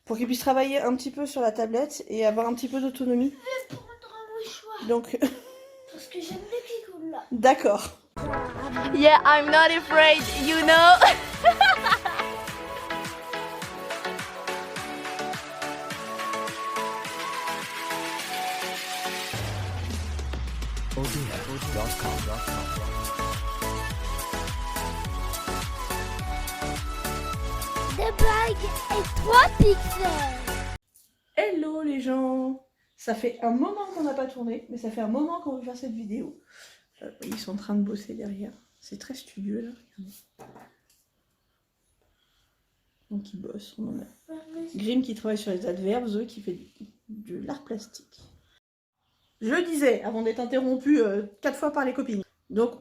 pour qu'ils puissent travailler un petit peu sur la tablette et avoir un petit peu d'autonomie. Je vais prendre un mouchoir. Donc, Parce que j'aime les picoules là. d'accord. Yeah, I'm not afraid, you know. Des bagues et 3 pixels. Hello les gens! Ça fait un moment qu'on n'a pas tourné, mais ça fait un moment qu'on veut faire cette vidéo. Ils sont en train de bosser derrière. C'est très studieux là, regardez. Donc ils bossent. On en a Grim qui travaille sur les adverbes, Zoé qui fait de l'art plastique. Je disais, avant d'être interrompue 4 fois par les copines. Donc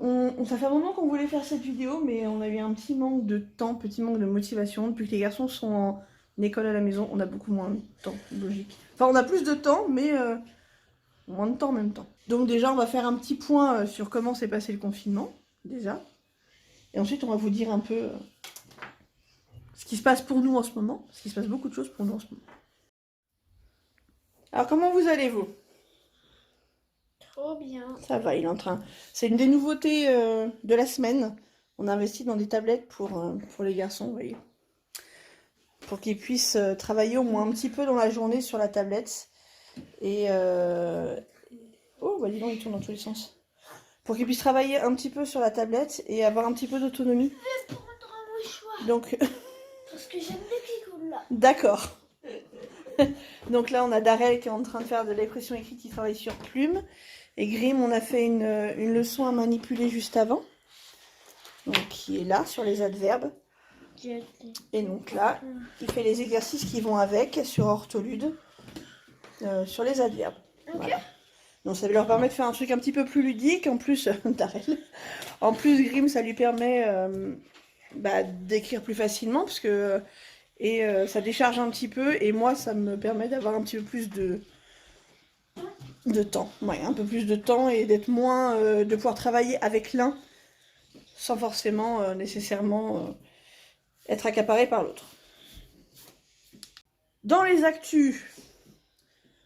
ça fait un moment qu'on voulait faire cette vidéo, mais on a eu un petit manque de temps, petit manque de motivation. Depuis que les garçons sont en école à la maison, on a beaucoup moins de temps, logique. Enfin, on a plus de temps, mais moins de temps en même temps. Donc déjà, on va faire un petit point sur comment s'est passé le confinement, déjà. Et ensuite, on va vous dire un peu ce qui se passe pour nous en ce moment. Parce qu'il se passe beaucoup de choses pour nous en ce moment. Alors, comment vous allez-vous? Trop bien. Ça va, il est en train. C'est une des nouveautés de la semaine. On a investi dans des tablettes pour les garçons, vous voyez. Pour qu'ils puissent travailler au moins un petit peu dans la journée sur la tablette. Et oh, bah dis donc, il tourne dans tous les sens. Pour qu'ils puissent travailler un petit peu sur la tablette et avoir un petit peu d'autonomie. Je vais prendre un mouchoir. Donc, Parce que j'aime les picoules là. d'accord. Donc là, on a Darel qui est en train de faire de l'expression écrite, qui travaille sur Plume. Et Grim, on a fait une leçon à manipuler juste avant. Donc, qui est là, sur les adverbes. Et donc là, il fait les exercices qui vont avec, sur Ortholude, sur les adverbes. Voilà. Donc ça leur permet de faire un truc un petit peu plus ludique. En plus, Darel. En plus, Grim, ça lui permet d'écrire plus facilement, parce que... ça décharge un petit peu, et moi ça me permet d'avoir un petit peu plus de temps. Ouais, un peu plus de temps et d'être moins... de pouvoir travailler avec l'un sans forcément nécessairement être accaparé par l'autre. Dans les actus,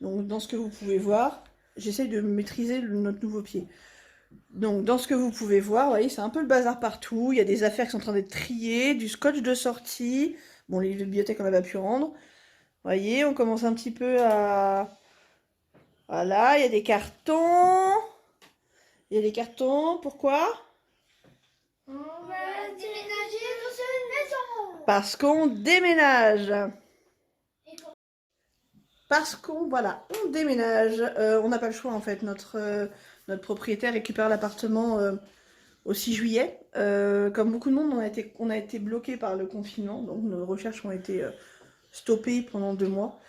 donc dans ce que vous pouvez voir, j'essaie de maîtriser notre nouveau pied. Donc dans ce que vous pouvez voir, vous voyez, c'est un peu le bazar partout. Il y a des affaires qui sont en train d'être triées, du scotch de sortie. Bon, les livres de bibliothèque, on n'a pas pu rendre. Vous voyez, on commence un petit peu à... Voilà, il y a des cartons. Il y a des cartons, pourquoi? On va déménager dans une maison. Parce qu'on déménage. Parce qu'on, voilà, on déménage. On n'a pas le choix, en fait. Notre propriétaire récupère l'appartement au 6 juillet. Comme beaucoup de monde, on a été bloqué par le confinement. Donc nos recherches ont été stoppées pendant 2 mois.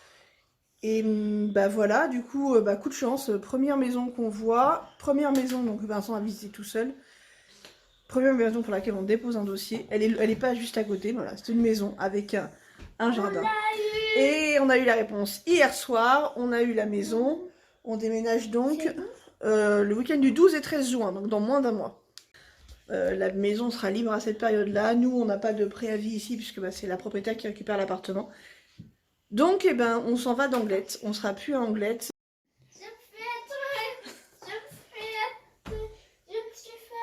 Et bah voilà, du coup, coup de chance. Première maison qu'on voit. Première maison, donc Vincent a visité tout seul. Première maison pour laquelle on dépose un dossier. Elle est pas juste à côté, voilà. C'est une maison avec un jardin. Et on a eu la réponse hier soir. On a eu la maison. On déménage donc le week-end du 12 et 13 juin, donc dans moins d'un mois. La maison sera libre à cette période-là. Nous, on n'a pas de préavis ici, puisque c'est la propriétaire qui récupère l'appartement. Donc, on s'en va d'Anglette. On sera plus à Anglette. Je me suis fait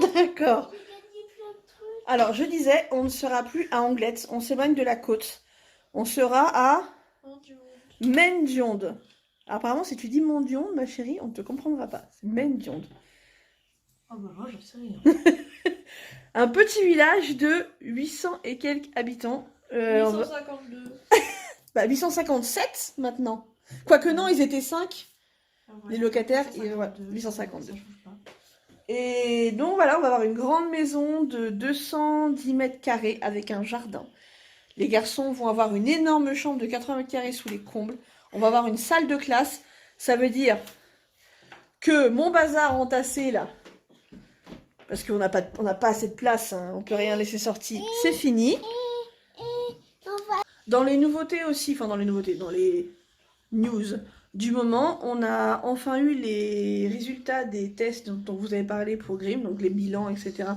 attaquer. D'accord. J'ai gagné plein de trucs. Alors, je disais, on ne sera plus à Anglette. On s'éloigne de la côte. On sera à Mendionde. Alors, apparemment, si tu dis Mendionde, ma chérie, on ne te comprendra pas. C'est Mendionde. Oh bah moi j'en sais rien. Un petit village de 800 et quelques habitants. 852. 857 maintenant. Quoique non, ils étaient 5. Les locataires, 852. Et donc voilà, on va avoir une grande maison de 210 mètres carrés avec un jardin. Les garçons vont avoir une énorme chambre de 80 mètres carrés sous les combles. On va avoir une salle de classe. Ça veut dire que mon bazar entassé là, parce qu'on n'a pas assez de place, hein, on peut rien laisser sortir, c'est fini. Dans les nouveautés aussi, enfin dans les news du moment, on a enfin eu les résultats des tests dont vous avez parlé pour Grim, donc les bilans, etc.,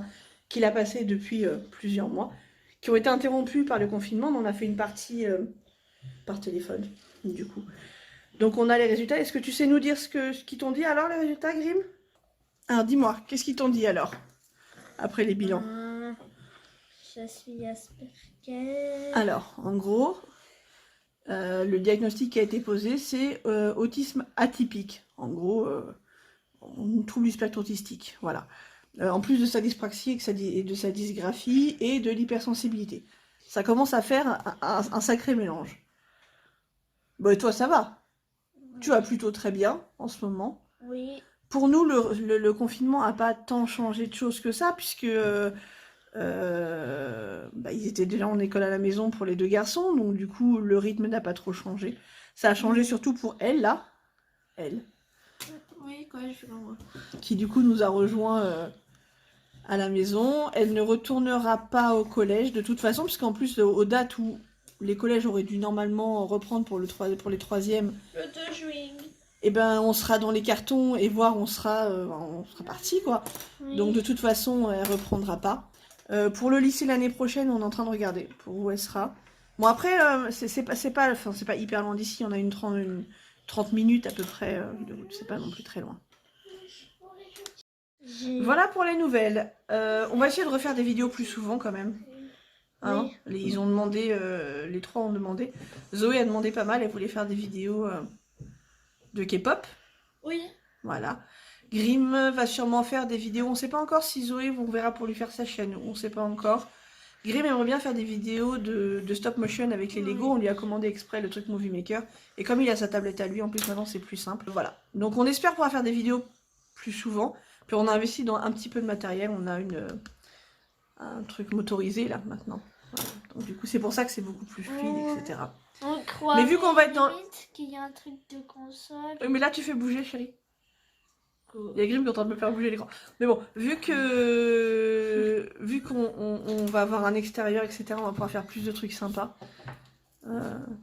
qu'il a passé depuis plusieurs mois, qui ont été interrompus par le confinement. On a fait une partie par téléphone, du coup. Donc on a les résultats. Est-ce que tu sais nous dire ce qu'ils t'ont dit alors, les résultats, Grim? Alors dis-moi, qu'est-ce qu'ils t'ont dit alors, après les bilans? Je suis Asperger. Alors, en gros, le diagnostic qui a été posé, c'est autisme atypique. En gros, un trouble du spectre autistique, voilà. En plus de sa dyspraxie et de sa dysgraphie et de l'hypersensibilité. Ça commence à faire un sacré mélange. Bon, et toi, ça va? Tu vas plutôt très bien en ce moment. Oui. Pour nous, le confinement n'a pas tant changé de choses que ça, puisque ils étaient déjà en école à la maison pour les 2 garçons, donc du coup, le rythme n'a pas trop changé. Ça a changé surtout pour elle, là. Elle. Oui, quoi, je suis moi. Qui du coup nous a rejoint à la maison. Elle ne retournera pas au collège de toute façon, puisqu'en plus, aux dates où les collèges auraient dû normalement reprendre pour les 3e, Le 2 juin. et ben on sera dans les cartons et voir on sera parti quoi. Oui. Donc de toute façon elle reprendra pas. Pour le lycée l'année prochaine, on est en train de regarder pour où elle sera. Bon après c'est pas hyper loin d'ici, on a une 30 minutes à peu près de route, c'est pas non plus très loin. Voilà pour les nouvelles. On va essayer de refaire des vidéos plus souvent quand même. Hein, ils ont demandé, les 3 ont demandé. Zoé a demandé pas mal, elle voulait faire des vidéos de K-pop. Oui. Voilà. Grim va sûrement faire des vidéos. On sait pas encore si Zoé vous verra pour lui faire sa chaîne. On sait pas encore. Grim aimerait bien faire des vidéos de stop motion avec les Lego. On lui a commandé exprès le truc Movie Maker. Et comme il a sa tablette à lui, en plus maintenant c'est plus simple. Voilà. Donc on espère pouvoir faire des vidéos plus souvent. Puis on a investi dans un petit peu de matériel. On a un truc motorisé là maintenant. Voilà. Donc du coup c'est pour ça que c'est beaucoup plus fluide, etc. On croit. Mais vu qu'on va être dans... qu'il y a un truc de console. Mais là tu fais bouger chérie. Il y a Grim qui est en train de me faire bouger l'écran. Mais bon, vu qu'on va avoir un extérieur, etc., on va pouvoir faire plus de trucs sympas.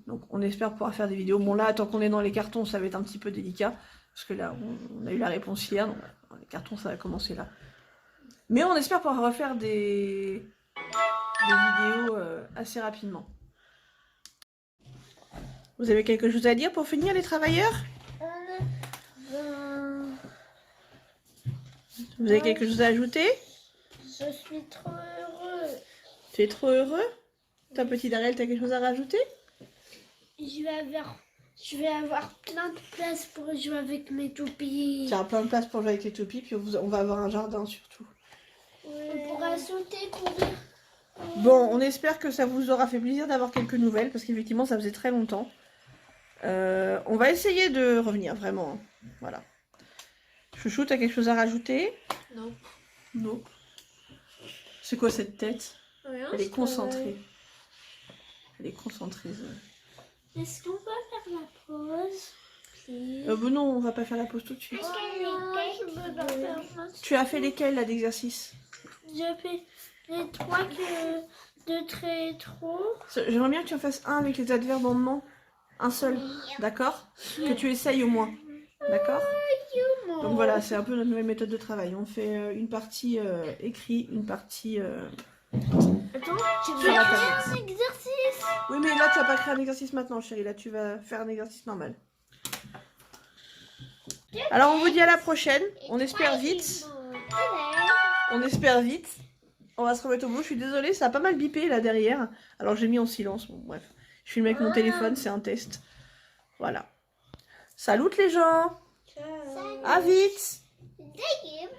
Donc on espère pouvoir faire des vidéos. Bon là, tant qu'on est dans les cartons, ça va être un petit peu délicat. Parce que là, on a eu la réponse hier. Donc les cartons, ça va commencer là. Mais on espère pouvoir refaire des vidéos assez rapidement. Vous avez quelque chose à dire pour finir, les travailleurs? Vous avez quelque chose à ajouter? Je suis trop heureux. Tu es trop heureux? Ta petite Ariel, t'as quelque chose à rajouter? Je vais avoir plein de place pour jouer avec mes toupies. Tu auras plein de place pour jouer avec les toupies, puis on va avoir un jardin surtout. On pourra sauter, courir. Bon, on espère que ça vous aura fait plaisir d'avoir quelques nouvelles, parce qu'effectivement, ça faisait très longtemps. On va essayer de revenir, vraiment. Voilà. Chouchou, t'as quelque chose à rajouter? Non. Non. C'est quoi cette tête? Rien, Elle est concentrée. Elle est concentrée. Est-ce qu'on peut faire la pause? Bon non, on va pas faire la pause tout de suite. Je Tu as fait lesquels là d'exercices? fais les 3 de très trop. J'aimerais bien que tu en fasses un avec les adverbes en ment. Un seul, d'accord? Que tu essayes au moins, d'accord? Donc voilà, c'est un peu notre nouvelle méthode de travail. On fait une partie écrit, une partie... Attends, tu veux Sur la faire tablette. un exercice? Oui, mais là, tu vas pas créer un exercice maintenant, chérie. Là, tu vas faire un exercice normal. Alors, on vous dit à la prochaine. On espère vite. On espère vite. On va se remettre au bout. Je suis désolée, ça a pas mal bipé là derrière. Alors, j'ai mis en silence. Bon, bref. Je filme avec mon téléphone, c'est un test. Voilà. Salut les gens. Ciao. À vite. Salut.